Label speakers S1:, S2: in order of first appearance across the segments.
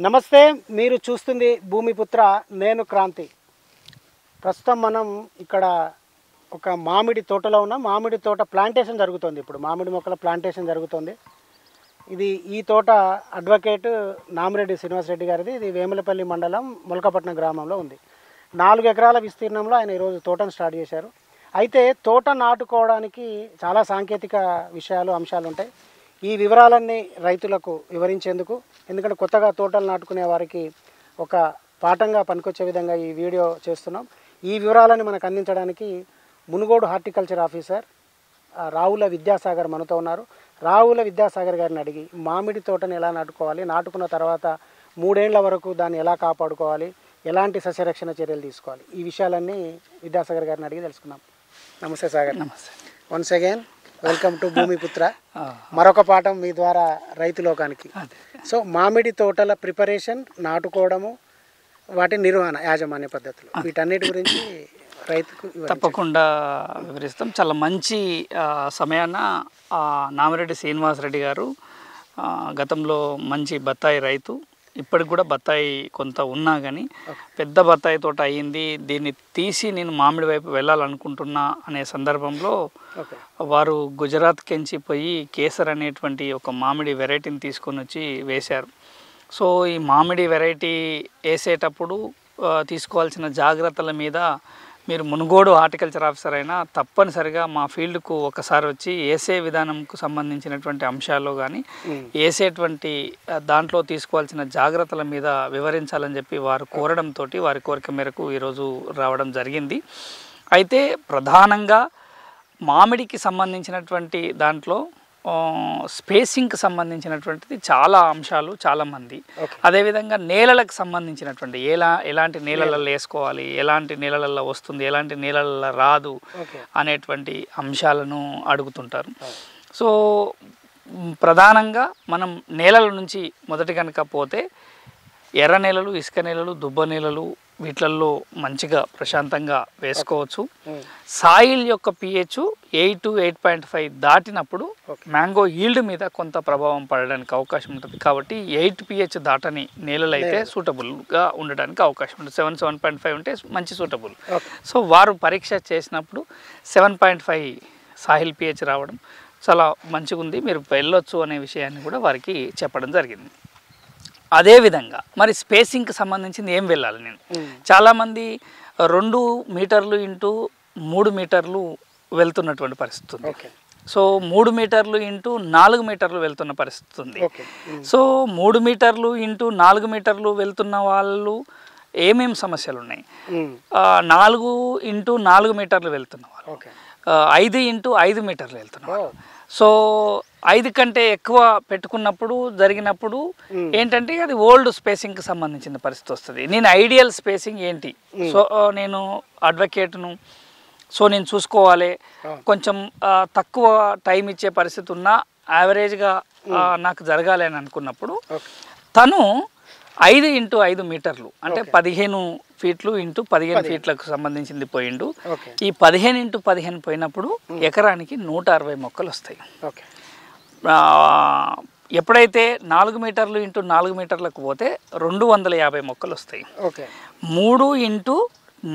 S1: నమస్తే, మీరు చూస్తుంది భూమిపుత్ర, నేను క్రాంతి. ప్రస్తుతం మనం ఇక్కడ ఒక మామిడి తోటలో ఉన్న మామిడి తోట ప్లాంటేషన్ జరుగుతుంది. ఇప్పుడు మామిడి మొక్కల ప్లాంటేషన్ జరుగుతుంది. ఈ తోట అడ్వకేట్ నామిరెడ్డి శ్రీనివాసరెడ్డి గారిది. ఇది వేములపల్లి మండలం మొలకపట్నం గ్రామంలో ఉంది. 4 ఎకరాల విస్తీర్ణంలో ఆయన ఈరోజు తోటను స్టార్ట్ చేశారు. అయితే తోట నాటుకోవడానికి చాలా సాంకేతిక విషయాలు, అంశాలు ఉంటాయి. ఈ వివరాలన్నీ రైతులకు వివరించేందుకు, ఎందుకంటే కొత్తగా తోటలు నాటుకునే వారికి ఒక పాఠంగా పనికొచ్చే విధంగా ఈ వీడియో చేస్తున్నాం. ఈ వివరాలని మనకు అందించడానికి మునుగోడు హార్టికల్చర్ ఆఫీసర్ రావుల విద్యాసాగర్ మనతో ఉన్నారు. రావుల విద్యాసాగర్ గారిని అడిగి మామిడి తోటను ఎలా నాటుకోవాలి, నాటుకున్న తర్వాత 3 ఏళ్ల వరకు దాన్ని ఎలా కాపాడుకోవాలి, ఎలాంటి సస్యరక్షణ చర్యలు తీసుకోవాలి, ఈ విషయాలన్నీ విద్యాసాగర్ గారిని అడిగి తెలుసుకుందాం. నమస్తే సాగర్.
S2: నమస్తే.
S1: Once again welcome to Bhoomiputra. మరొక పాఠం మీ ద్వారా రైతు లోకానికి. సో మామిడి తోటల ప్రిపరేషన్, నాటుకోవడము, వాటి నిర్వహణ, యాజమాన్య పద్ధతులు, వీటన్నిటి గురించి రైతుకు
S2: తప్పకుండా వివరిస్తాం. చాలా మంచి సమయాన నామిరెడ్డి శ్రీనివాసరెడ్డి గారు గతంలో మంచి బత్తాయి రైతు, ఇప్పటికి కూడా బత్తాయి కొంత ఉన్నా కానీ పెద్ద బత్తాయి తోట అయ్యింది, దీన్ని తీసి నేను మామిడి వైపు వెళ్ళాలనుకుంటున్నా అనే సందర్భంలో వారు గుజరాత్కి పోయి కేసర్ అనేటువంటి ఒక మామిడి వెరైటీని తీసుకొని వచ్చి వేశారు. సో ఈ మామిడి వెరైటీ వేసేటప్పుడు తీసుకోవాల్సిన జాగ్రత్తల మీద మీరు మునుగోడు హార్టికల్చర్ ఆఫీసర్ అయినా తప్పనిసరిగా మా ఫీల్డ్కు ఒకసారి వచ్చి వేసే విధానంకు సంబంధించినటువంటి అంశాల్లో కానీ వేసేటువంటి దాంట్లో తీసుకోవాల్సిన జాగ్రత్తల మీద వివరించాలని చెప్పి వారు కోరడంతో వారి కోరిక మేరకు ఈరోజు రావడం జరిగింది. అయితే ప్రధానంగా మామిడికి సంబంధించినటువంటి దాంట్లో స్పేసింగ్కి సంబంధించినటువంటిది చాలా అంశాలు, చాలామంది అదేవిధంగా నేలలకు సంబంధించినటువంటి ఎలాంటి నేలలలో వేసుకోవాలి, ఎలాంటి నేలలలో వస్తుంది, ఎలాంటి నేలలలో రాదు అనేటువంటి అంశాలను అడుగుతుంటారు. సో ప్రధానంగా మనం నేలల నుంచి మొదటి కనుక పోతే ఎర్ర నేలలు, ఇసుక నేలలు, దుబ్బ నేలలు, వీటిల్లో మంచిగా ప్రశాంతంగా వేసుకోవచ్చు. సాయిల్ యొక్క pH 8 to 8.5 దాటినప్పుడు మ్యాంగో ఈల్డ్ మీద కొంత ప్రభావం పడడానికి అవకాశం ఉంటుంది. కాబట్టి 8 pH దాటని నేలలు అయితే సూటబుల్గా ఉండడానికి అవకాశం ఉంటుంది. 7.5 ఉంటే మంచి సూటబుల్. సో వారు పరీక్ష చేసినప్పుడు 7.5 సాయిల్ pH రావడం చాలా మంచిగా ఉంది, మీరు వెళ్ళొచ్చు అనే విషయాన్ని కూడా వారికి చెప్పడం జరిగింది. అదేవిధంగా మరి స్పేసింగ్కి సంబంధించింది ఏం వెళ్ళాలి, నేను చాలామంది 2 మీటర్లు ఇంటూ 3 మీటర్లు వెళ్తున్నటువంటి పరిస్థితి ఉంది. సో 3 మీటర్లు ఇంటూ 4 మీటర్లు వెళ్తున్న పరిస్థితి ఉంది. సో 3 మీటర్లు ఇంటూ 4 మీటర్లు వెళ్తున్న వాళ్ళు ఏమేం సమస్యలు ఉన్నాయి, 4 ఇంటూ 4 మీటర్లు వెళ్తున్న వాళ్ళు, 5 ఇంటూ 5 మీటర్లు వెళ్తున్నారు. సో 5 కంటే ఎక్కువ పెట్టుకున్నప్పుడు జరిగినప్పుడు ఏంటంటే అది ఓల్డ్ స్పేసింగ్కి సంబంధించిన పరిస్థితి వస్తుంది. నేను ఐడియల్ స్పేసింగ్ ఏంటి, సో నేను అడ్వకేట్ను, సో నేను చూసుకోవాలి, కొంచెం తక్కువ టైం ఇచ్చే పరిస్థితి ఉన్నా యావరేజ్గా నాకు జరగాలి అని అనుకున్నప్పుడు తను 5 ఇంటూ 5 మీటర్లు అంటే 15 ఫీట్లు ఇంటూ 15 ఫీట్లకు సంబంధించింది పోయిండు. ఈ 15 ఇంటూ 15 పోయినప్పుడు ఎకరానికి 160 మొక్కలు వస్తాయి. ఎప్పుడైతే 4 మీటర్లు ఇంటూ 4 మీటర్లకు పోతే 250 మొక్కలు వస్తాయి. 3 ఇంటూ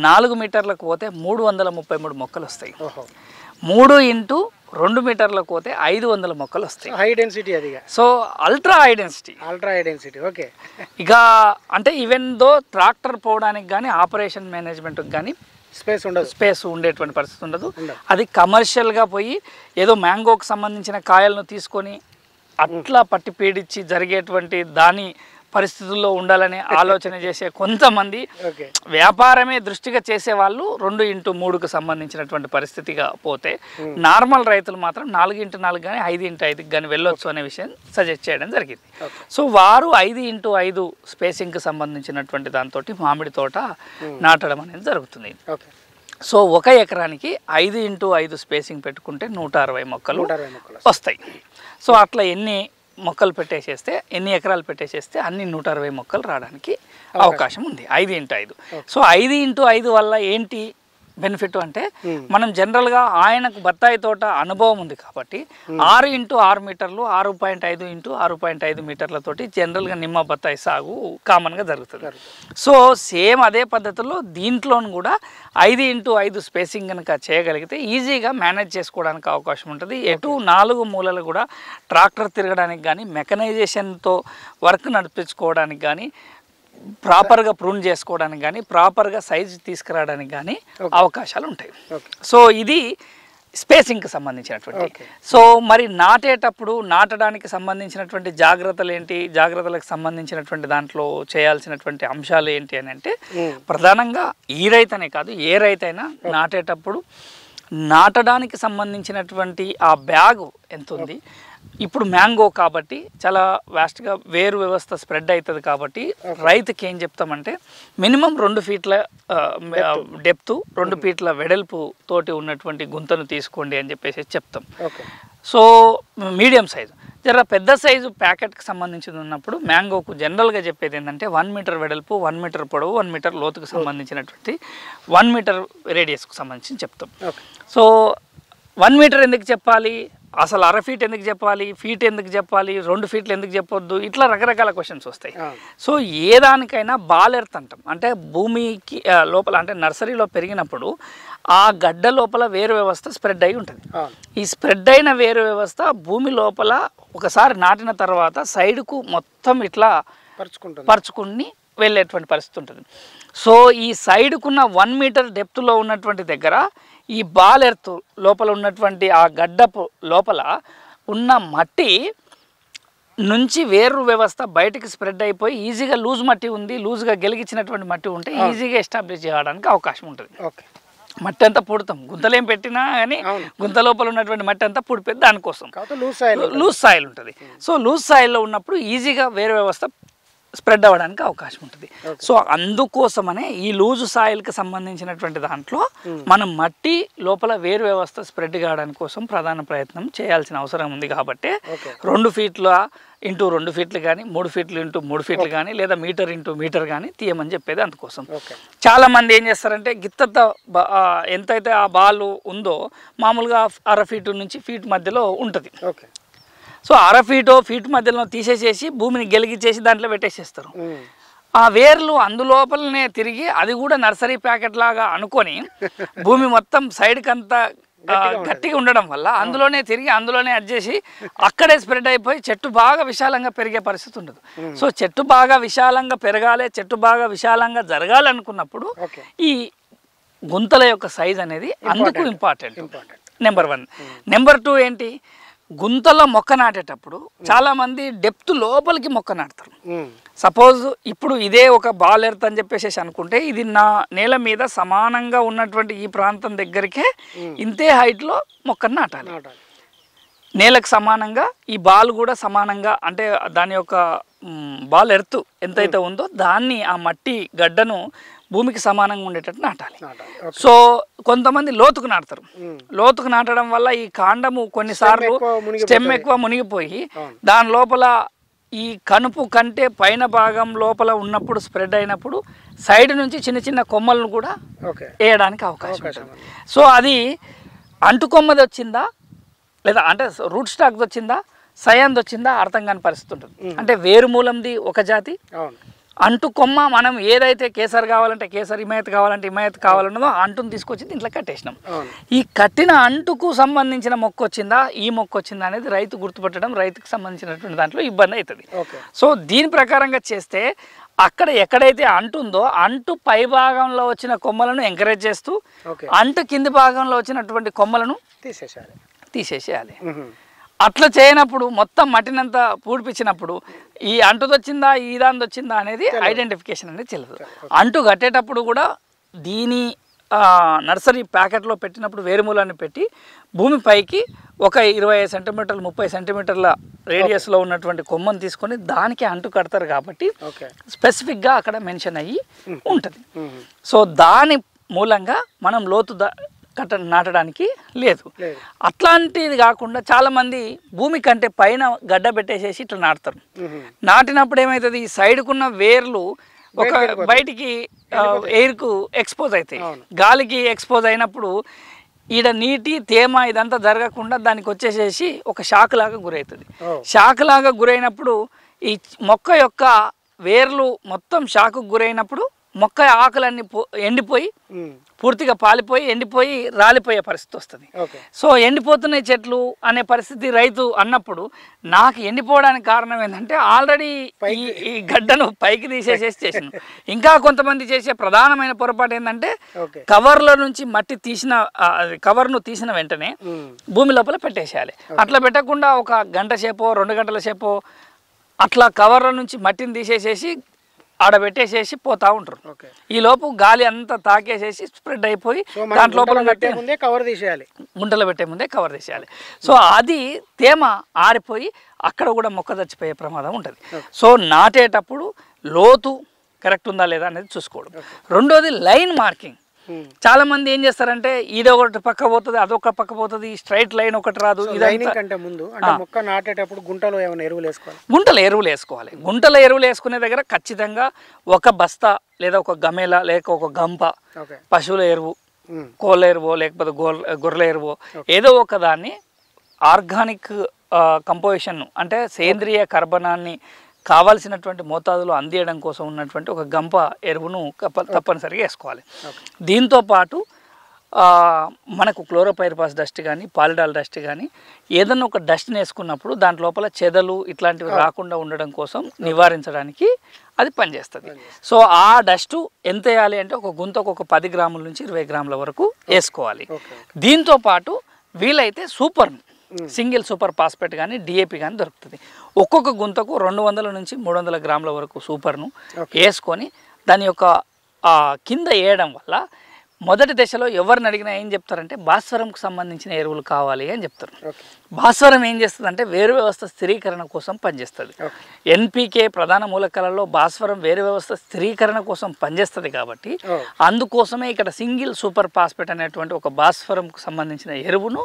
S2: 4 మీటర్లకు పోతే 333 మొక్కలు వస్తాయి. 3 ఇంటూ 2 మీటర్లకు పోతే 500 మొక్కలు వస్తాయి.
S1: హై డెన్సిటీ అది. So
S2: ultra high density.
S1: Okay.
S2: ఇక అంటే ఈవెన్ దో ట్రాక్టర్ పోవడానికి కానీ ఆపరేషన్ మేనేజ్మెంట్కి కానీ స్పేస్ ఉండేటువంటి పరిస్థితి ఉండదు. అది కమర్షియల్గా పోయి ఏదో మ్యాంగోకి సంబంధించిన కాయలను తీసుకొని అట్లా పట్టి పీడించి జరిగేటువంటి దాని పరిస్థితుల్లో ఉండాలని ఆలోచన చేసే కొంతమంది వ్యాపారమే దృష్టిగా చేసే వాళ్ళు 2 ఇంటూ 3కు సంబంధించినటువంటి పరిస్థితిగా పోతే, నార్మల్ రైతులు మాత్రం 4 ఇంటూ 4 కానీ 5 ఇంటూ 5కి కానీ వెళ్ళొచ్చు అనే విషయం సజెస్ట్ చేయడం జరిగింది. సో వారు 5 ఇంటూ 5 స్పేసింగ్కి సంబంధించినటువంటి దాంతో మామిడి తోట నాటడం అనేది జరుగుతుంది. సో 1 ఎకరానికి 5 ఇంటూ 5 స్పేసింగ్ పెట్టుకుంటే 160 మొక్కలు వస్తాయి. సో అట్లా ఎన్ని మొక్కలు పెట్టేసేస్తే, ఎన్ని ఎకరాలు పెట్టేసేస్తే అన్ని 160 మొక్కలు రావడానికి అవకాశం ఉంది 5 ఇంటూ 5. సో 5 ఇంటూ 5 వల్ల ఏంటి బెనిఫిట్ అంటే మనం జనరల్గా ఆయనకు బత్తాయి తోట అనుభవం ఉంది కాబట్టి 6x6 మీటర్లు 6.5 x 6.5 మీటర్లతోటి జనరల్గా నిమ్మ బత్తాయి సాగు కామన్గా జరుగుతుంది. సో సేమ్ అదే పద్ధతిలో దీంట్లోనూ కూడా 5x5 స్పేసింగ్ కనుక చేయగలిగితే ఈజీగా మేనేజ్ చేసుకోవడానికి అవకాశం ఉంటుంది. ఎటు 4 మూలలు కూడా ట్రాక్టర్ తిరగడానికి కానీ మెకనైజేషన్తో వర్క్ నడిపించుకోవడానికి కానీ ప్రాపర్గా ప్రూన్ చేసుకోవడానికి కానీ ప్రాపర్గా సైజు తీసుకురావడానికి కానీ అవకాశాలు ఉంటాయి. సో ఇది స్పేసింగ్కి సంబంధించినటువంటి. సో మరి నాటేటప్పుడు నాటడానికి సంబంధించినటువంటి జాగ్రత్తలు ఏంటి, జాగ్రత్తలకు సంబంధించినటువంటి దాంట్లో చేయాల్సినటువంటి అంశాలు ఏంటి అని అంటే ప్రధానంగా ఈ రైతనే కాదు ఏ రైతైనా నాటేటప్పుడు నాటడానికి సంబంధించినటువంటి ఆ బ్యాగు ఎంత ఉంది. ఇప్పుడు మ్యాంగో కాబట్టి చాలా వాస్ట్గా వేరు వ్యవస్థ స్ప్రెడ్ అవుతుంది కాబట్టి రైతుకి ఏం చెప్తామంటే మినిమం 2 ఫీట్ల డెప్త్ 2 ఫీట్ల వెడల్పు తోటి ఉన్నటువంటి గుంతను తీసుకోండి అని చెప్పేసి చెప్తాం. సో మీడియం సైజు జర పెద్ద సైజు ప్యాకెట్కి సంబంధించింది ఉన్నప్పుడు మ్యాంగోకు జనరల్గా చెప్పేది ఏంటంటే 1 మీటర్ వెడల్పు 1 మీటర్ పొడవు 1 మీటర్ లోతుకు సంబంధించినటువంటి 1 మీటర్ రేడియస్కు సంబంధించి చెప్తాం. సో 1 మీటర్ ఎందుకు చెప్పాలి, అసలు 1/2 ఫీట్ ఎందుకు చెప్పాలి, ఫీట్ ఎందుకు చెప్పాలి, 2 ఫీట్లు ఎందుకు చెప్పొద్దు, ఇట్లా రకరకాల క్వశ్చన్స్ వస్తాయి. సో ఏ దానికైనా బాల్ ఎర్త్ అంటాం. అంటే భూమికి లోపల అంటే నర్సరీలో పెరిగినప్పుడు ఆ గడ్డ లోపల వేరు వ్యవస్థ స్ప్రెడ్ అయి ఉంటుంది. ఈ స్ప్రెడ్ అయిన వేరు వ్యవస్థ భూమి లోపల ఒకసారి నాటిన తర్వాత సైడ్కు మొత్తం ఇట్లా పరుచుకుని వెళ్ళేటువంటి పరిస్థితి ఉంటుంది. సో ఈ సైడ్కున్న 1 మీటర్ డెప్త్లో ఉన్నటువంటి దగ్గర ఈ బాల్ ఎర్త్ లోపల ఉన్నటువంటి ఆ గడ్డపు లోపల ఉన్న మట్టి నుంచి వేరు వ్యవస్థ బయటికి స్ప్రెడ్ అయిపోయి ఈజీగా లూజ్ మట్టి ఉంది, లూజ్గా గెలిగించినటువంటి మట్టి ఉంటే ఈజీగా ఎస్టాబ్లిష్ చేయడానికి అవకాశం ఉంటుంది. మట్టి అంతా పూడతాం, గుంతలేం పెట్టినా కానీ గుంత లోపల ఉన్నటువంటి మట్టి అంతా పూడిపోయి దానికోసం లూజ్ సాయిల్ ఉంటుంది. సో లూజ్ సాయిల్లో ఉన్నప్పుడు ఈజీగా వేరు వ్యవస్థ స్ప్రెడ్ అవ్వడానికి అవకాశం ఉంటుంది. సో అందుకోసమనే ఈ లూజు సాయిల్కి సంబంధించినటువంటి దాంట్లో మనం మట్టి లోపల వేరు వ్యవస్థ స్ప్రెడ్ కావడానికి కోసం ప్రధాన ప్రయత్నం చేయాల్సిన అవసరం ఉంది. కాబట్టి 2 ఫీట్ల ఇంటూ 2 ఫీట్లు కానీ 3 ఫీట్లు ఇంటూ 3 ఫీట్లు కానీ లేదా మీటర్ ఇంటూ మీటర్ కానీ తీయమని చెప్పేది అందుకోసం. చాలా మంది ఏం చేస్తారంటే గిత్తంత ఎంతైతే ఆ బాల్ ఉందో మామూలుగా 1/2 ఫీటు నుంచి ఫీట్ మధ్యలో ఉంటుంది. సో 1/2 ఫీట్ మధ్యలో తీసేసేసి భూమిని గెలిగించేసి దాంట్లో పెట్టేసేస్తారు. ఆ వేర్లు అందులోపలనే తిరిగి అది కూడా నర్సరీ ప్యాకెట్ లాగా అనుకొని భూమి మొత్తం సైడ్కి అంతా గట్టిగా ఉండడం వల్ల అందులోనే తిరిగి అందులోనే అడ్జేసి అక్కడే స్ప్రెడ్ అయిపోయి చెట్టు బాగా విశాలంగా పెరిగే పరిస్థితి ఉండదు. సో చెట్టు బాగా విశాలంగా పెరగాలి, చెట్టు బాగా విశాలంగా జరగాలనుకున్నప్పుడు ఈ గుంతల యొక్క సైజ్ అనేది అందుకు ఇంపార్టెంట్. నెంబర్ 1. నెంబర్ 2 ఏంటి, గుంతలో మొక్క నాటేటప్పుడు చాలా మంది డెప్త్ లోపలికి మొక్క నాటుతారు. సపోజ్ ఇప్పుడు ఇదే ఒక బాల్ ఎర్త్ అని చెప్పేసి అనుకుంటే ఇది నా నేల మీద సమానంగా ఉన్నటువంటి ఈ ప్రాంతం దగ్గరికే ఇంతే హైట్లో మొక్కను నాటాలి. నేలకు సమానంగా ఈ బాల్ కూడా సమానంగా అంటే దాని యొక్క బాల్ ఎర్త్ ఎంతైతే ఉందో దాన్ని ఆ మట్టి గడ్డను భూమికి సమానంగా ఉండేటట్టు నాటాలి. సో కొంతమంది లోతుకు నాటుతారు. లోతుకు నాటడం వల్ల ఈ కాండము కొన్నిసార్లు స్టెమ్ ఎక్కువ మునిగిపోయి దాని లోపల ఈ కనుపు కంటే పైన భాగం లోపల ఉన్నప్పుడు స్ప్రెడ్ అయినప్పుడు సైడ్ నుంచి చిన్న చిన్న కొమ్మలను కూడా వేయడానికి అవకాశం ఉంటుంది. సో అది అంటుకొమ్మది వచ్చిందా లేదా అంటే రూట్ స్టాక్ వచ్చిందా సయాంది వచ్చిందా అర్థం కాని పరిస్థితి ఉంటుంది. అంటే వేరు మూలంది ఒక జాతి, అంటు కొమ్మ మనం ఏదైతే కేసర్ కావాలంటే కేసర్, హిమాయత్ కావాలంటే హిమాయత్ కావాలన్నదో అంటును తీసుకొచ్చి దీంట్లో కట్టేసినాం. ఈ కట్టిన అంటుకు సంబంధించిన మొక్క వచ్చిందా ఈ మొక్క వచ్చిందా అనేది రైతు గుర్తుపట్టడం రైతుకు సంబంధించినటువంటి దాంట్లో ఇబ్బంది అవుతుంది. సో దీని ప్రకారంగా చేస్తే అక్కడ ఎక్కడైతే అంటుందో అంటు పై భాగంలో వచ్చిన కొమ్మలను ఎంకరేజ్ చేస్తూ అంటు కింది భాగంలో వచ్చినటువంటి కొమ్మలను తీసేసేయాలి. అట్లా చేయనప్పుడు మొత్తం మట్టినంతా పూడిపించినప్పుడు ఈ అంటుది వచ్చిందా ఈ దాని వచ్చిందా అనేది ఐడెంటిఫికేషన్ అనేది చెల్లదు. అంటు కట్టేటప్పుడు కూడా దీని నర్సరీ ప్యాకెట్లో పెట్టినప్పుడు వేరుమూలాన్ని పెట్టి భూమి పైకి ఒక 25 సెంటీమీటర్లు 30 సెంటీమీటర్ల రేడియస్లో ఉన్నటువంటి కొమ్మను తీసుకొని దానికి అంటు కడతారు కాబట్టి స్పెసిఫిక్గా అక్కడ మెన్షన్ అయ్యి ఉంటుంది. సో దాని మూలంగా మనం లోతు నాటడానికి లేదు. అట్లాంటిది కాకుండా చాలామంది భూమి కంటే పైన గడ్డ పెట్టేసేసి ఇట్లా నాటుతారు. నాటినప్పుడు ఏమవుతుంది, ఈ సైడ్కున్న వేర్లు ఒక బయటికి ఎయిర్కు ఎక్స్పోజ్ అవుతాయి. గాలికి ఎక్స్పోజ్ అయినప్పుడు ఈడ నీటి తేమ ఇదంతా జరగకుండా దానికి వచ్చేసేసి ఒక షాక్ లాగా గురవుతుంది. షాక్ లాగా గురైనప్పుడు ఈ మొక్క యొక్క వేర్లు మొత్తం షాకు గురైనప్పుడు మొక్క ఆకులన్నీ ఎండిపోయి పూర్తిగా పాలిపోయి ఎండిపోయి రాలిపోయే పరిస్థితి వస్తుంది. సో ఎండిపోతున్నాయి చెట్లు అనే పరిస్థితి రైతు అన్నప్పుడు నాకు ఎండిపోవడానికి కారణం ఏంటంటే ఆల్రెడీ ఈ గడ్డను పైకి తీసేసేసి చేసిన. ఇంకా కొంతమంది చేసే ప్రధానమైన పొరపాటు ఏంటంటే కవర్ల నుంచి మట్టి తీసిన కవర్ను తీసిన వెంటనే భూమి లోపల పెట్టేసేయాలి. అట్లా పెట్టకుండా ఒక గంట సేపో 2 గంటల సేపో అట్లా కవర్ల నుంచి మట్టిని తీసేసేసి ఆడబెట్టేసేసి పోతా ఉంటారు. ఈ లోపు గాలి అంతా తాకేసేసి స్ప్రెడ్ అయిపోయి దాంట్లో
S1: గుంటలో పెట్టే ముందే కవర్ తీసేయాలి. సో అది తేమ ఆరిపోయి అక్కడ కూడా మొక్క చచ్చిపోయే ప్రమాదం ఉంటుంది. సో నాటేటప్పుడు లోతు కరెక్ట్ ఉందా లేదా అనేది చూసుకోవడం. రెండోది లైన్ మార్కింగ్. చాలా మంది ఏం చేస్తారంటే ఇది ఒకటి పక్క పోతుంది, అదొక పక్క పోతుంది, స్ట్రైట్ లైన్ ఒకటి రాదు. మొక్క నాటేటప్పుడు గుంటలో ఏమైనా ఎరువులు వేసుకోవాలి?
S2: గుంటల ఎరువులు వేసుకునే దగ్గర ఖచ్చితంగా ఒక బస్తా లేదా ఒక గమేలా లేక ఒక గంప పశువుల ఎరువు, కోళ్ళ ఎరువో లేకపోతే గొర్రెల ఎరువో ఏదో ఒక దాన్ని ఆర్గానిక్ కంపోజిషన్ అంటే సేంద్రియ కర్బనాన్ని కావాల్సినటువంటి మోతాదులో అందియడం కోసం ఉన్నటువంటి ఒక గంప ఎరువును తప్పనిసరిగా వేసుకోవాలి. దీంతో పాటు మనకు క్లోరోపైరిపాస్ డస్ట్ కానీ పాలిడాల్ డస్ట్ కానీ ఏదన్నా ఒక డస్ట్ని వేసుకున్నప్పుడు దాంట్ లోపల చెదలు ఇట్లాంటివి రాకుండా ఉండడం కోసం నివారించడానికి అది పనిచేస్తుంది. సో ఆ డస్టు ఎంత వేయాలి అంటే ఒక గుంతకు ఒక 10 గ్రాముల నుంచి 20 గ్రాముల వరకు వేసుకోవాలి. దీంతో పాటు వీలైతే సింగిల్ సూపర్ ఫాస్ఫేట్ కానీ డిఏపి కానీ దొరుకుతుంది. ఒక్కొక్క గుంతకు 200 నుంచి 300 గ్రాముల వరకు సూపర్ను వేసుకొని దాని యొక్క కింద వేయడం వల్ల మొదటి దశలో ఎవరిని అడిగినా ఏం చెప్తారంటే భాస్వరంకు సంబంధించిన ఎరువులు కావాలి అని చెప్తారు. భాస్వరం ఏం చేస్తుందంటే వేరు వ్యవస్థ స్థిరీకరణ కోసం పనిచేస్తుంది. ఎన్పికే ప్రధాన మూలకాలలో భాస్వరం వేరు వ్యవస్థ స్థిరీకరణ కోసం పనిచేస్తుంది కాబట్టి అందుకోసమే ఇక్కడ సింగిల్ సూపర్ ఫాస్ఫేట్ అనేటువంటి ఒక భాస్వరంకు సంబంధించిన ఎరువును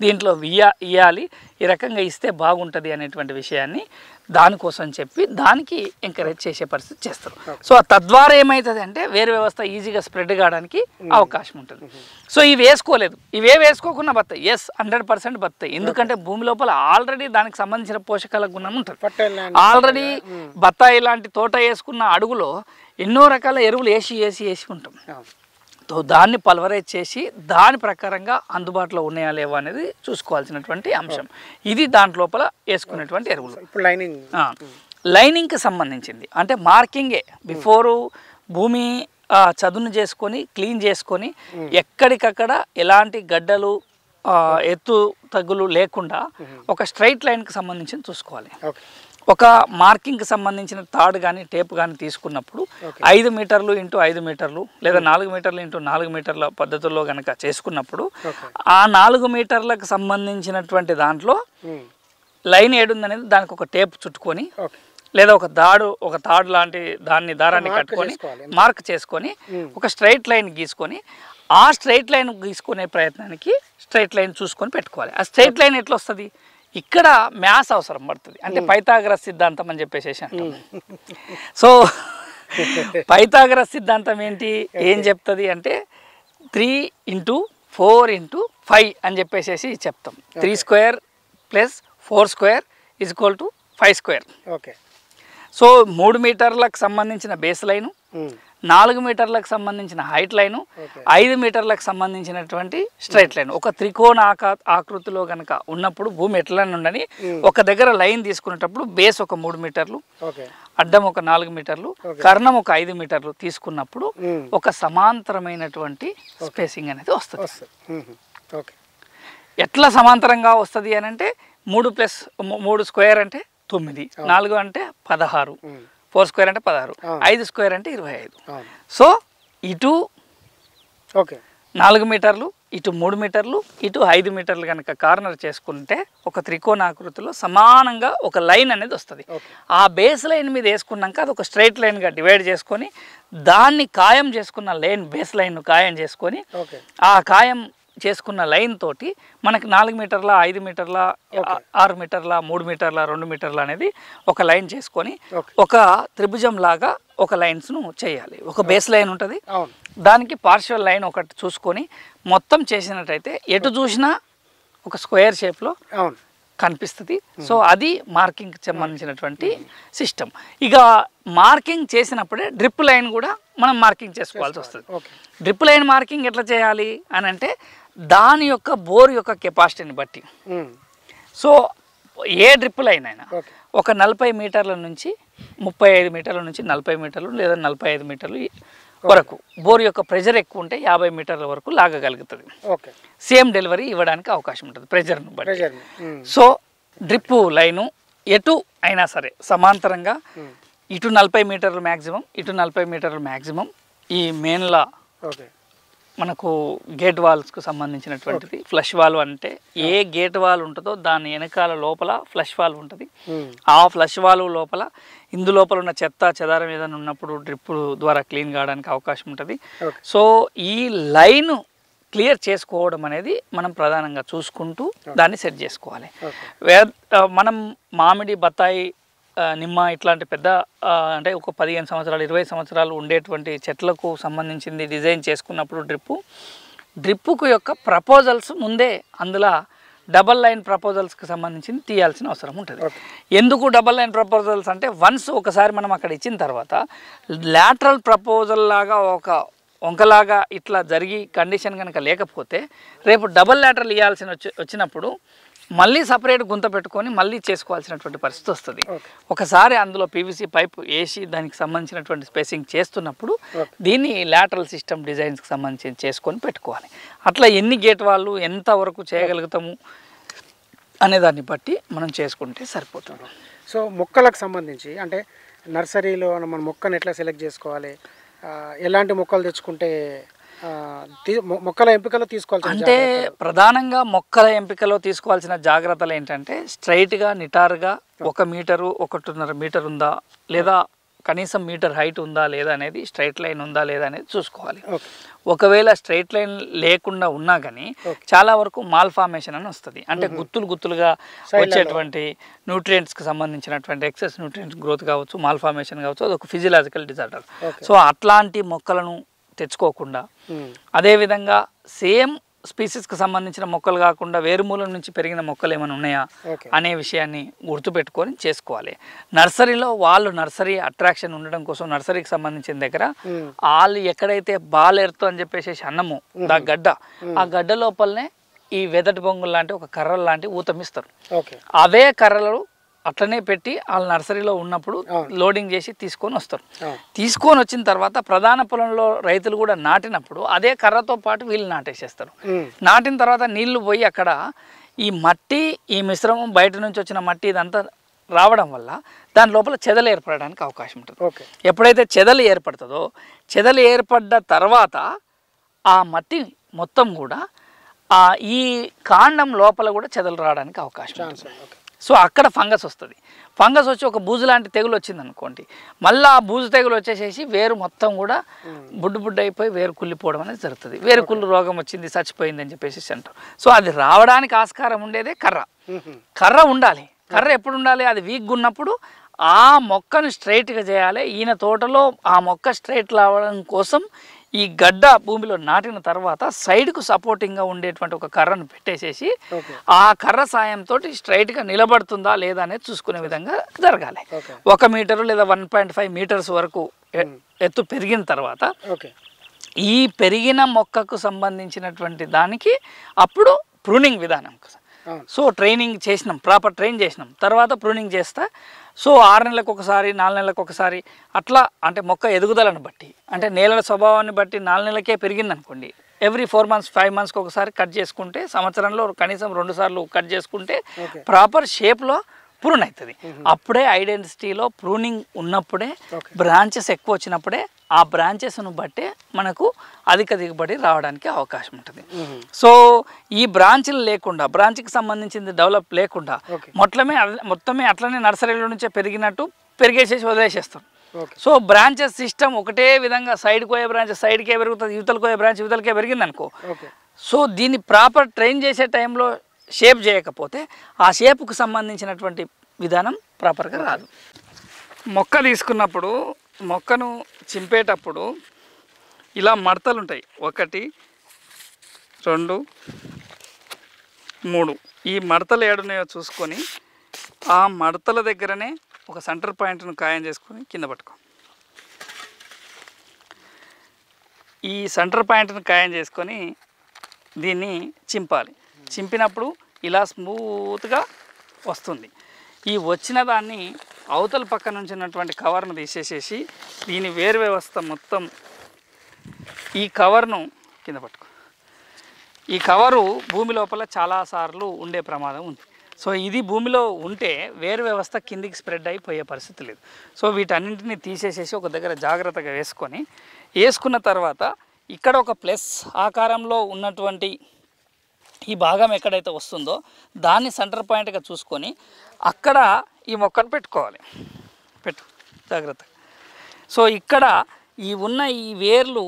S2: దీంట్లో ఇయ్యాలి, ఈ రకంగా ఇస్తే బాగుంటుంది అనేటువంటి విషయాన్ని దానికోసం చెప్పి దానికి ఎంకరేజ్ చేసే పరిస్థితి చేస్తారు. సో తద్వారా ఏమవుతుంది అంటే వేరు వ్యవస్థ ఈజీగా స్ప్రెడ్ కావడానికి అవకాశం ఉంటుంది. సో ఇవి వేసుకోలేదు, ఇవే వేసుకోకుండా బతాయి. 100% బతాయి. ఎందుకంటే భూమి లోపల ఆల్రెడీ దానికి సంబంధించిన పోషకాల గుణం ఉంటుంది. ఆల్రెడీ బత్తాయి లాంటి తోట వేసుకున్న అడుగులో ఎన్నో రకాల ఎరువులు వేసి ఉంటాం. దాన్ని పల్వరైజ్ చేసి దాని ప్రకారంగా అందుబాటులో ఉన్నాయా లేవా అనేది చూసుకోవాల్సినటువంటి అంశం. ఇది దాంట్లోపల వేసుకునేటువంటి ఎరువులు. లైనింగ్కి సంబంధించింది అంటే మార్కింగే బిఫోరు భూమి చదును చేసుకొని క్లీన్ చేసుకొని ఎక్కడికక్కడ ఎలాంటి గడ్డలు ఎత్తు తగ్గులు లేకుండా ఒక స్ట్రైట్ లైన్కి సంబంధించి చూసుకోవాలి. ఒక మార్కింగ్కి సంబంధించిన తాడు కానీ టేప్ కానీ తీసుకున్నప్పుడు 5 మీటర్లు ఇంటూ 5 మీటర్లు లేదా 4 మీటర్లు ఇంటూ 4 మీటర్ల పద్ధతుల్లో కనుక చేసుకున్నప్పుడు ఆ 4 మీటర్లకు సంబంధించినటువంటి దాంట్లో లైన్ ఏడుందనేది దానికి ఒక టేప్ చుట్టుకొని లేదా ఒక తాడు లాంటి దారాన్ని కట్టుకొని మార్క్ చేసుకొని ఒక స్ట్రైట్ లైన్ గీసుకొని ఆ స్ట్రైట్ లైన్ గీసుకునే ప్రయత్నానికి స్ట్రైట్ లైన్ చూసుకొని పెట్టుకోవాలి. ఆ స్ట్రైట్ లైన్ ఎట్లా వస్తుంది? ఇక్కడ మ్యాథ్స్ అవసరం పడుతుంది. అంటే పైథాగరస్ సిద్ధాంతం అని చెప్పేసి అంటాం. సో పైథాగరస్ సిద్ధాంతం ఏం చెప్తుంది అంటే 3 × 4 × 5 అని చెప్పేసి చెప్తాం. 3 square plus 4 square = 5 square. So 3 మీటర్లకు సంబంధించిన బేస్ లైను, 4 మీటర్లకు సంబంధించిన హైట్ లైను, 5 మీటర్లకు సంబంధించినటువంటి స్ట్రైట్ లైన్. ఒక త్రికోణ ఆకృతిలో కనుక ఉన్నప్పుడు భూమి ఎట్లా ఉండని ఒక దగ్గర లైన్ తీసుకునేటప్పుడు బేస్ ఒక 3 మీటర్లు, అడ్డం ఒక 4 మీటర్లు, కర్ణం ఒక 5 మీటర్లు తీసుకున్నప్పుడు ఒక సమాంతరమైనటువంటి స్పేసింగ్ అనేది వస్తుంది. ఎట్లా సమాంతరంగా వస్తుంది అని అంటే 3 + 3 స్క్వేర్ అంటే 9, 4 అంటే 16, 4 స్క్వేర్ అంటే 16, 5 స్క్వేర్ అంటే 25. సో ఇటు 4 మీటర్లు, ఇటు 3 మీటర్లు, ఇటు 5 మీటర్లు కనుక కార్నర్ చేసుకుంటే ఒక త్రికోణాకృతిలో సమానంగా ఒక లైన్ అనేది వస్తుంది. ఆ బేస్ లైన్ మీద వేసుకున్నాక అది ఒక స్ట్రైట్ లైన్గా డివైడ్ చేసుకొని దాన్ని ఖాయం చేసుకున్న బేస్ లైన్ ఖాయం చేసుకొని ఆ ఖాయం చేసుకున్న లైన్ తోటి మనకి 4 మీటర్ల 5 మీటర్ల 6 మీటర్ల 3 మీటర్ల 2 మీటర్ల అనేది ఒక లైన్ చేసుకొని ఒక త్రిభుజం లాగా ఒక లైన్స్ను చేయాలి. ఒక బేస్ లైన్ ఉంటుంది, దానికి పార్షియల్ లైన్ ఒకటి చూసుకొని మొత్తం చేసినట్టయితే ఎటు చూసినా ఒక స్క్వేర్ షేప్లో కనిపిస్తుంది. సో అది మార్కింగ్ సంబంధించినటువంటి సిస్టమ్. ఇక మార్కింగ్ చేసినప్పుడే డ్రిప్ లైన్ కూడా మనం మార్కింగ్ చేసుకోవాల్సి వస్తుంది. డ్రిప్ లైన్ మార్కింగ్ ఎట్లా చేయాలి అని అంటే దాని యొక్క బోర్ యొక్క కెపాసిటీని బట్టి. సో ఏ డ్రిప్ లైన్ అయినా ఒక 40 మీటర్ల నుంచి 35 మీటర్ల నుంచి 40 మీటర్లు లేదా 45 మీటర్లు వరకు బోర్ యొక్క ప్రెషర్ ఎక్కువ ఉంటే 50 మీటర్ల వరకు లాగగలుగుతుంది. సేమ్ డెలివరీ ఇవ్వడానికి అవకాశం ఉంటుంది ప్రెషర్ను బట్టి. సో డ్రిప్ లైను ఎటు అయినా సరే సమాంతరంగా ఇటు 40 మీటర్లు మ్యాక్సిమం, ఇటు 40 మీటర్లు మ్యాక్సిమం. ఈ మెయిన్లా మనకు గేట్ వాల్స్కు సంబంధించినటువంటిది. ఫ్లష్ వాల్వ్ అంటే ఏ గేట్ వాల్వ్ ఉంటుందో దాని వెనకాల లోపల ఫ్లష్ వాల్వ్ ఉంటుంది. ఆ ఫ్లష్ వాల్వ్ లోపల ఇందులోపల ఉన్న చెత్త చెదారం ఏదైనా ఉన్నప్పుడు డ్రిప్ ద్వారా క్లీన్ కావడానికి అవకాశం ఉంటుంది. సో ఈ లైన్ క్లియర్ చేసుకోవడం అనేది మనం ప్రధానంగా చూసుకుంటూ దాన్ని సెట్ చేసుకోవాలి. మనం మామిడి, బత్తాయి, నిమ్మ ఇట్లాంటి పెద్ద అంటే ఒక 15 సంవత్సరాలు 20 సంవత్సరాలు ఉండేటువంటి చెట్లకు సంబంధించింది డిజైన్ చేసుకున్నప్పుడు డ్రిప్పుకు యొక్క ప్రపోజల్స్ ముందే అందులో డబల్ లైన్ ప్రపోజల్స్కి సంబంధించింది తీయాల్సిన అవసరం ఉంటుంది. ఎందుకు డబల్ లైన్ ప్రపోజల్స్ అంటే వన్స్ ఒకసారి మనం అక్కడ ఇచ్చిన తర్వాత లాటరల్ ప్రపోజల్ లాగా ఒక వంకలాగా ఇట్లా జరిగి కండిషన్ కనుక లేకపోతే రేపు డబల్ లాటరల్ ఇవ్వాల్సిన వచ్చినప్పుడు మళ్ళీ సపరేట్ గుంత పెట్టుకొని మళ్ళీ చేసుకోవాల్సినటువంటి పరిస్థితి వస్తుంది. ఒకసారి అందులో పీవీసీ పైప్ వేసి దానికి సంబంధించినటువంటి స్పేసింగ్ చేస్తున్నప్పుడు దీన్ని లాటరల్ సిస్టమ్ డిజైన్స్కి సంబంధించి చేసుకొని పెట్టుకోవాలి. అట్లా ఎన్ని గేట్ వాళ్ళు ఎంతవరకు చేయగలుగుతాము అనే దాన్ని బట్టి మనం చేసుకుంటే సరిపోతుంది.
S1: సో మొక్కలకు సంబంధించి అంటే నర్సరీలో మనం మొక్కను ఎట్లా సెలెక్ట్ చేసుకోవాలి, ఎలాంటి మొక్కలు తెచ్చుకుంటే మొక్కల ఎంపికలో తీసుకోవాల్సిన
S2: అంటే ప్రధానంగా మొక్కల ఎంపికలో తీసుకోవాల్సిన జాగ్రత్తలు ఏంటంటే స్ట్రైట్గా నిటారుగా 1 మీటరు 1.5 మీటర్ ఉందా లేదా కనీసం మీటర్ హైట్ ఉందా లేదా అనేది, స్ట్రైట్ లైన్ ఉందా లేదా అనేది చూసుకోవాలి. ఒకవేళ స్ట్రైట్ లైన్ లేకుండా ఉన్నా కానీ చాలా వరకు మాల్ ఫార్మేషన్ అని వస్తుంది. అంటే గుత్తులుగా వచ్చేటువంటి న్యూట్రియంట్స్కి సంబంధించినటువంటి ఎక్సెస్ న్యూట్రియంట్స్ గ్రోత్ కావచ్చు, మాల్ ఫార్మేషన్ కావచ్చు, అది ఒక ఫిజియలాజికల్ డిజార్డర్. సో అట్లాంటి మొక్కలను తెచ్చుకోకుండా అదేవిధంగా సేమ్ స్పీసీస్కి సంబంధించిన మొక్కలు కాకుండా వేరుమూలం నుంచి పెరిగిన మొక్కలు ఏమైనా ఉన్నాయా అనే విషయాన్ని గుర్తుపెట్టుకొని చేసుకోవాలి. నర్సరీలో వాళ్ళు నర్సరీ అట్రాక్షన్ ఉండడం కోసం నర్సరీకి సంబంధించిన దగ్గర వాళ్ళు ఎక్కడైతే బాలెర్త్ అని చెప్పేసి అన్నము ఆ గడ్డ లోపలనే ఈ వెదటి బొంగులు లాంటి ఒక కర్రలు లాంటి ఊతమిస్తారు. అవే కర్రలు అట్లనే పెట్టి వాళ్ళ నర్సరీలో ఉన్నప్పుడు లోడింగ్ చేసి తీసుకొని వస్తారు. తీసుకొని వచ్చిన తర్వాత ప్రధాన పొలంలో రైతులు కూడా నాటినప్పుడు అదే కర్రతో పాటు వీళ్ళు నాటేసేస్తారు. నాటిన తర్వాత నీళ్లు పోయి అక్కడ ఈ మట్టి, ఈ మిశ్రమం బయట నుంచి వచ్చిన మట్టి ఇదంతా రావడం వల్ల దాని లోపల చెదలు ఏర్పడడానికి అవకాశం ఉంటుంది. ఎప్పుడైతే చెదలు ఏర్పడుతుందో చెదలు ఏర్పడ్డ తర్వాత ఆ మట్టి మొత్తం కూడా ఈ కాండం లోపల కూడా చెదలు రావడానికి అవకాశం ఉంటుంది. సో అక్కడ ఫంగస్ వస్తుంది. ఫంగస్ వచ్చి ఒక బూజు లాంటి తెగులు వచ్చింది అనుకోండి, మళ్ళీ ఆ బూజు తెగులు వచ్చేసేసి వేరు మొత్తం కూడా బుడ్డు అయిపోయి వేరు కుళ్ళిపోవడం అనేది జరుగుతుంది. వేరు కుళ్ళు రోగం వచ్చింది, చచ్చిపోయింది అని చెప్పేసి అంటారు. సో అది రావడానికి ఆస్కారం ఉండేదే కర్ర ఉండాలి. కర్ర ఎప్పుడు ఉండాలి? అది వీక్గా ఉన్నప్పుడు ఆ మొక్కను స్ట్రైట్గా చేయాలి. ఈయన తోటలో ఆ మొక్క స్ట్రైట్ రావడం కోసం ఈ గడ్డ భూమిలో నాటిన తర్వాత సైడ్కు సపోర్టింగ్గా ఉండేటువంటి ఒక కర్రను పెట్టేసేసి ఆ కర్ర సాయంతో స్ట్రైట్గా నిలబడుతుందా లేదా అనేది చూసుకునే విధంగా జరగాలి. 1 మీటరు లేదా 1.5 మీటర్స్ వరకు ఎత్తు పెరిగిన తర్వాత ఈ పెరిగిన మొక్కకు సంబంధించినటువంటి దానికి అప్పుడు ప్రూనింగ్ విధానం. సో ట్రైనింగ్ చేసినాం, ప్రాపర్ ట్రైన్ చేసినాం తర్వాత ప్రూనింగ్ చేస్తా. సో 6 నెలలకు ఒకసారి 4 నెలలకు ఒకసారి అట్లా, అంటే మొక్క ఎదుగుదలను బట్టి, అంటే నేలల స్వభావాన్ని బట్టి 4 నెలలకే పెరిగింది అనుకోండి, ఎవ్రీ 4 మంత్స్ 5 మంత్స్కి ఒకసారి కట్ చేసుకుంటే, సంవత్సరంలో కనీసం 2 సార్లు కట్ చేసుకుంటే ప్రాపర్ షేప్లో ప్రూన్ అవుతుంది. అప్పుడే ఐడెంటిటీలో ప్రూనింగ్ ఉన్నప్పుడే, బ్రాంచెస్ ఎక్కువ వచ్చినప్పుడే ఆ బ్రాంచెస్ను బట్టే మనకు అధిక దిగుబడి రావడానికి అవకాశం ఉంటుంది. సో ఈ బ్రాంచ్లు లేకుండా, బ్రాంచ్కి సంబంధించింది డెవలప్ లేకుండా మొత్తమే అట్లనే నర్సరీలో నుంచే పెరిగినట్టు పెరిగేసేసి వదిలేసేస్తాం.
S1: ఓకే.
S2: సో బ్రాంచెస్ సిస్టమ్ ఒకటే విధంగా సైడ్కి పోయే బ్రాంచ్ సైడ్కే పెరుగుతుంది, యువతలకు పోయే బ్రాంచ్ యువతలకే పెరిగింది అనుకో.
S1: ఓకే.
S2: సో దీన్ని ప్రాపర్ ట్రైన్ చేసే టైంలో షేప్ చేయకపోతే ఆ షేప్కు సంబంధించినటువంటి విధానం ప్రాపర్గా రాదు. మొక్క తీసుకున్నప్పుడు మొక్కను చింపేటప్పుడు ఇలా మడతలు ఉంటాయి, 1 2 3. ఈ మడతలు ఏడున్నాయో చూసుకొని ఆ మడతల దగ్గరనే ఒక సెంటర్ పాయింట్ను ఖాయం చేసుకొని కింద పట్టుకో. ఈ సెంటర్ పాయింట్ను ఖాయం చేసుకొని దీన్ని చింపాలి. చింపినప్పుడు ఇలా స్మూత్గా వస్తుంది. ఈ వచ్చిన దాన్ని అవతల పక్క నుంచి ఉన్నటువంటి కవర్ను తీసేసేసి దీని వేరు వ్యవస్థ మొత్తం ఈ కవర్ను కింద పట్టుకో. ఈ కవరు భూమి లోపల చాలాసార్లు ఉండే ప్రమాదం ఉంది. సో ఇది భూమిలో ఉంటే వేరు వ్యవస్థ కిందికి స్ప్రెడ్ అయిపోయే పరిస్థితి లేదు. సో వీటన్నింటినీ తీసేసేసి ఒక దగ్గర జాగ్రత్తగా వేసుకున్న తర్వాత ఇక్కడ ఒక ప్లస్ ఆకారంలో ఉన్నటువంటి ఈ భాగం ఎక్కడైతే వస్తుందో దాన్ని సెంటర్ పాయింట్గా చూసుకొని అక్కడ ఈ మొక్కను పెట్టుకోవాలి. జాగ్రత్తగా. సో ఇక్కడ ఈ వేర్లు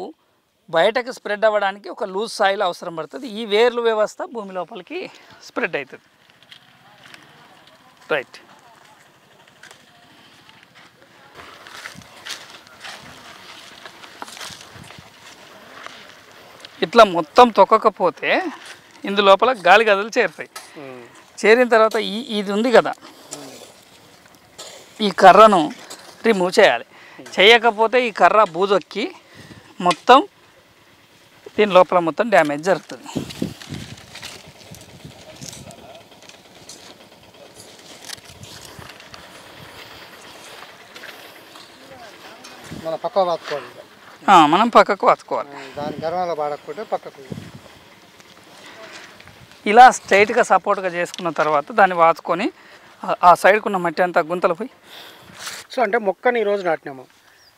S2: బయటకు స్ప్రెడ్ అవ్వడానికి ఒక లూజ్ సాయిల్ అవసరం పడుతుంది. ఈ వేర్లు వ్యవస్థ భూమి లోపలికి స్ప్రెడ్ అవుతుంది. రైట్. ఇట్లా మొత్తం తొక్కకపోతే ఇందులోపల గాలి గదులు చేరుతాయి. చేరిన తర్వాత ఇది ఉంది కదా, ఈ కర్రను రిమూవ్ చేయాలి. చేయకపోతే ఈ కర్ర బూజొక్కి మొత్తం దీని లోపల మొత్తం డ్యామేజ్ జరుగుతుంది. మనం పక్కకు వాచుకోవాలి. ఇలా స్ట్రైట్గా సపోర్ట్గా చేసుకున్న తర్వాత దాన్ని వాచుకొని ఆ సైడ్కి ఉన్న మట్టి అంతా గుంతలు పోయి.
S1: సో అంటే మొక్కని ఈరోజు నాటినాము.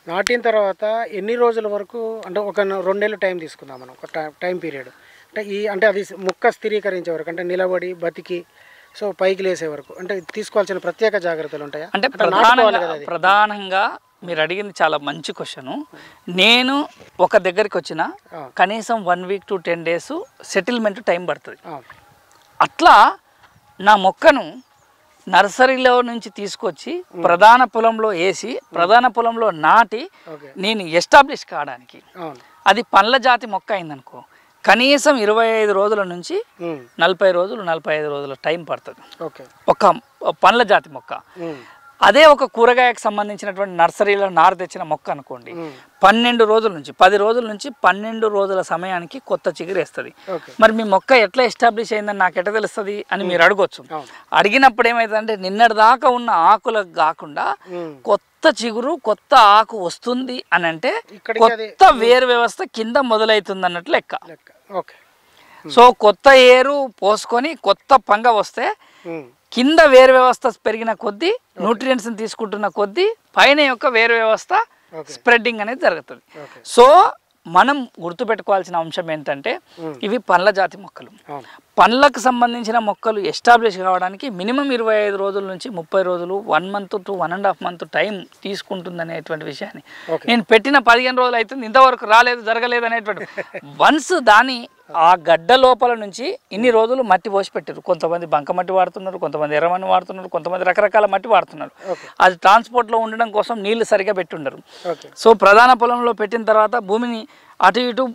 S1: నాటిన తర్వాత ఎన్ని రోజుల వరకు, అంటే ఒక 2 నెలలు టైం తీసుకుందాం మనం, ఒక టైం పీరియడ్. అంటే అది మొక్క స్థిరీకరించే వరకు, అంటే నిలబడి బతికి సో పైకి లేసే వరకు అంటే తీసుకోవాల్సిన ప్రత్యేక జాగ్రత్తలు ఉంటాయా?
S2: అంటే ప్రధానంగా మీరు అడిగింది చాలా మంచి క్వశ్చను. నేను ఒక దగ్గరికి వచ్చిన కనీసం 1 week to 10 days settlement time పడుతుంది. అట్లా నా మొక్కను నర్సరీలో నుంచి తీసుకొచ్చి ప్రధాన పొలంలో వేసి ప్రధాన పొలంలో నాటి నేను ఎస్టాబ్లిష్ కావడానికి, అది పండ్ల జాతి మొక్క అయిందనుకో, కనీసం 25 రోజుల నుంచి 40 రోజులు 45 రోజుల టైం పడుతుంది ఒక పండ్ల జాతి మొక్క. అదే ఒక కూరగాయకు సంబంధించినటువంటి నర్సరీలో నారు తెచ్చిన మొక్క అనుకోండి, 12 రోజుల నుంచి 10 రోజుల నుంచి 12 రోజుల సమయానికి కొత్త చిగురు వేస్తుంది. మరి మీ మొక్క ఎట్లా ఎస్టాబ్లిష్ అయిందని నాకు ఎట్లా తెలుస్తుంది అని మీరు అడగొచ్చు. అడిగినప్పుడు ఏమైందంటే నిన్నటిదాకా ఉన్న ఆకులకు కాకుండా కొత్త చిగురు కొత్త ఆకు వస్తుంది అని అంటే కొత్త వేరు వ్యవస్థ కింద మొదలవుతుంది అన్నట్లు లెక్క. సో కొత్త ఏరు పోసుకొని కొత్త పంగ వస్తే కింద వేరు వ్యవస్థ పెరిగిన కొద్దీ న్యూట్రియంట్స్ని తీసుకుంటున్న కొద్దీ పైన యొక్క వేరు వ్యవస్థ స్ప్రెడ్డింగ్ అనేది జరుగుతుంది. సో మనం గుర్తుపెట్టుకోవాల్సిన అంశం ఏంటంటే ఇవి పండ్ల జాతి మొక్కలు. పండ్లకు సంబంధించిన మొక్కలు ఎస్టాబ్లిష్ కావడానికి మినిమం 25 రోజుల నుంచి 30 రోజులు 1 month to 1.5 months టైం తీసుకుంటుంది అనేటువంటి విషయాన్ని నేను పెట్టిన 15 రోజులు అవుతుంది ఇంతవరకు రాలేదు జరగలేదు అనేటువంటి వన్స్ దాని ఆ గడ్డ లోపల నుంచి ఇన్ని రోజులు మట్టి పోసి పెట్టారు. కొంతమంది బంక మట్టి వాడుతున్నారు, కొంతమంది ఎర్రమట్టి వాడుతున్నారు, కొంతమంది రకరకాల మట్టి వాడుతున్నారు. అది ట్రాన్స్పోర్ట్లో ఉండడం కోసం నీళ్లు సరిగా పెట్టుండరు. సో ప్రధాన పొలంలో పెట్టిన తర్వాత భూమిని అటు ఇటు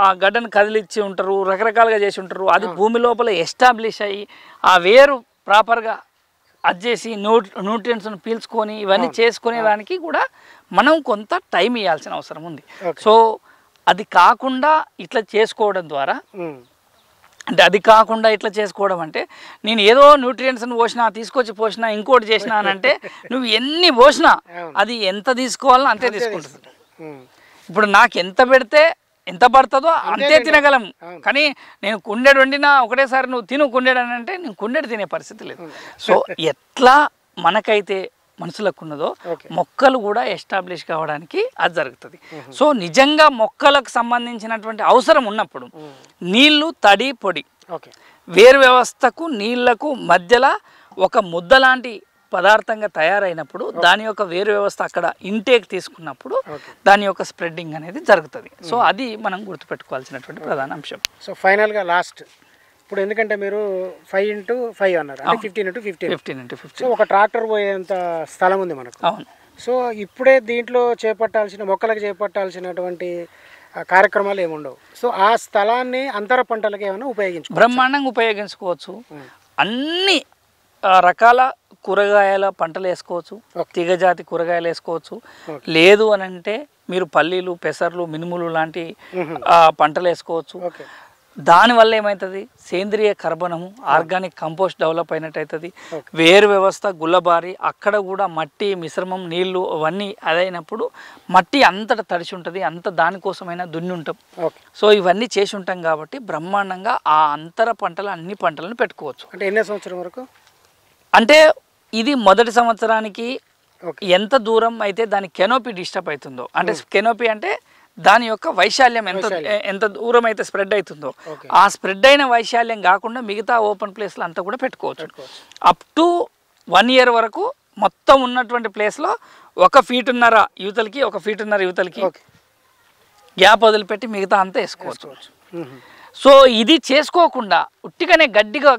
S2: ఆ గడ్డను కదిలిచ్చి ఉంటారు, రకరకాలుగా చేసి ఉంటారు. అది భూమి లోపల ఎస్టాబ్లిష్ అయ్యి ఆ వేరు ప్రాపర్గా అజ్జేసి న్యూట్రియంట్స్ను పీల్చుకొని ఇవన్నీ చేసుకునే దానికి కూడా మనం కొంత టైం ఇవ్వాల్సిన అవసరం ఉంది. సో అది కాకుండా ఇట్లా చేసుకోవడం ద్వారా అంటే అది కాకుండా ఇట్లా చేసుకోవడం అంటే నేను ఏదో న్యూట్రియంట్స్ని పోసినా తీసుకొచ్చి పోసినా ఇంకోటి చేసినా అని అంటే నువ్వు ఎన్ని పోసినా అది ఎంత తీసుకోవాలో అంతే తీసుకుంటుంది. ఇప్పుడు నాకు ఎంత పెడితే ఎంత పడుతుందో అంతే తినగలం. కానీ నేను కుండెడు వండినా ఒకటేసారి నువ్వు తిను కుండెడు అని అంటే నేను కుండెడు తినే పరిస్థితి లేదు. సో ఎట్లా మనకైతే మనసులకు ఉన్నదో మొక్కలు కూడా ఎస్టాబ్లిష్ కావడానికి అది జరుగుతుంది. సో నిజంగా మొక్కలకు సంబంధించినటువంటి అవసరం ఉన్నప్పుడు నీళ్లు తడి పొడి వేరు వ్యవస్థకు నీళ్లకు మధ్యలో ఒక ముద్ద లాంటి పదార్థంగా తయారైనప్పుడు దాని యొక్క వేరు వ్యవస్థ అక్కడ ఇంటేక్ తీసుకున్నప్పుడు దాని యొక్క స్ప్రెడ్డింగ్ అనేది జరుగుతుంది. సో అది మనం గుర్తుపెట్టుకోవాల్సినటువంటి ప్రధాన అంశం.
S1: సో ఫైనల్గా లాస్ట్ ఇప్పుడు ఎందుకంటే మీరు 5x5 అన్నారు, అంటే 15x15.
S2: 15x15.
S1: సో ఒక ట్రాక్టర్ పోయేంత స్థలం ఉంది మనకు.
S2: అవును.
S1: సో ఇప్పుడే దీంట్లో మొక్కలకు చేపట్టాల్సినటువంటి కార్యక్రమాలు ఏముండవు. సో ఆ స్థలాన్ని అంతర పంటలకు ఏమైనా ఉపయోగించుకోవచ్చు,
S2: బ్రహ్మాండంగా ఉపయోగించుకోవచ్చు. అన్ని రకాల కూరగాయల పంటలు వేసుకోవచ్చు, తీగజాతి కూరగాయలు వేసుకోవచ్చు. లేదు అని అంటే మీరు పల్లీలు, పెసర్లు, మినుములు లాంటి పంటలు వేసుకోవచ్చు. దానివల్ల ఏమవుతుంది, సేంద్రియ కర్బనము, ఆర్గానిక్ కంపోస్ట్ డెవలప్ అయినట్టు అవుతుంది. వేరు వ్యవస్థ గుల్లబారి అక్కడ కూడా మట్టి మిశ్రమం, నీళ్లు అవన్నీ అదైనప్పుడు మట్టి అంతటా తడిచి ఉంటుంది, అంత దానికోసమైనా దున్ని ఉంటాం. సో ఇవన్నీ చేసి ఉంటాం కాబట్టి బ్రహ్మాండంగా ఆ అంతర పంటలు అన్ని పంటలను పెట్టుకోవచ్చు.
S1: అంటే ఎన్ని సంవత్సరం వరకు?
S2: అంటే ఇది మొదటి సంవత్సరానికి ఎంత దూరం అయితే దాని కెనోపీ డిస్టర్బ్ అవుతుందో, అంటే కెనోపీ అంటే దాని యొక్క వైశాల్యం ఎంత దూరం అయితే స్ప్రెడ్ అవుతుందో ఆ స్ప్రెడ్ అయిన వైశాల్యం కాకుండా మిగతా ఓపెన్ ప్లేస్లో అంతా కూడా పెట్టుకోవచ్చు. అప్ టు 1 year వరకు మొత్తం ఉన్నటువంటి ప్లేస్లో 1 feet యువతలకి 1 feet యువతలకి గ్యాప్ వదిలిపెట్టి మిగతా అంతా వేసుకోవచ్చు. సో ఇది చేసుకోకుండా ఉట్టిగానే గడ్డిగా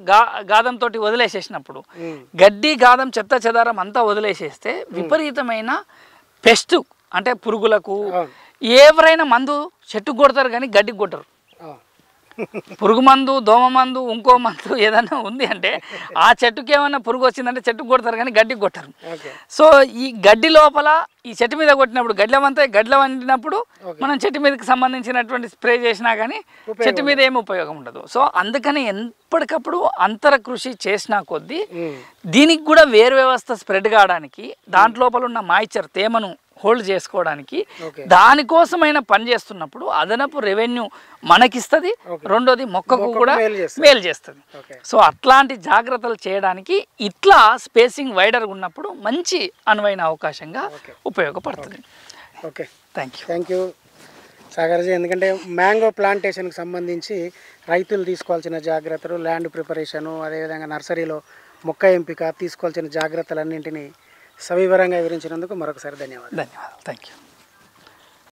S2: గాదంతో వదిలేసేసినప్పుడు, గడ్డి గాదం చెత్త చెదారం అంతా వదిలేసేస్తే విపరీతమైన పెస్ట్ అంటే పురుగులకు ఎవరైనా మందు చెట్టుకు కొడతారు కానీ గడ్డికి కొట్టరు. పురుగు మందు, దోమ మందు, ఇంకో మందు ఏదైనా ఉంది అంటే ఆ చెట్టుకి ఏమైనా పురుగు వచ్చిందంటే చెట్టుకు కొడతారు కానీ గడ్డికి కొట్టరు. సో ఈ గడ్డి లోపల ఈ చెట్టు మీద కొట్టినప్పుడు గడ్ల వండినప్పుడు మనం చెట్టు మీదకి సంబంధించినటువంటి స్ప్రే చేసినా కానీ చెట్టు మీద ఏమి ఉపయోగం ఉండదు. సో అందుకని ఎప్పటికప్పుడు అంతర కృషి చేసినా కొద్దీ దీనికి కూడా వేరు వ్యవస్థ స్ప్రెడ్ కావడానికి, దాంట్లోపల ఉన్న మాయిశ్చర్ తేమను హోల్డ్ చేసుకోవడానికి దానికోసమైనా పని చేస్తున్నప్పుడు అదనపు రెవెన్యూ మనకిస్తుంది, రెండోది మొక్కకు కూడా మేలు చేస్తుంది. సో అట్లాంటి జాగ్రత్తలు చేయడానికి ఇట్లా స్పేసింగ్ వైడర్గా ఉన్నప్పుడు మంచి అనువైన అవకాశంగా ఉపయోగపడుతుంది.
S1: Okay,
S2: thank
S1: you Sagarji. ఎందుకంటే మ్యాంగో ప్లాంటేషన్కి సంబంధించి రైతులు తీసుకోవాల్సిన జాగ్రత్తలు, ల్యాండ్ ప్రిపరేషను, అదేవిధంగా నర్సరీలో మొక్క ఎంపిక తీసుకోవాల్సిన జాగ్రత్తలన్నింటినీ సవివరంగా వివరించినందుకు మరొకసారి ధన్యవాదాలు.
S2: Thank you.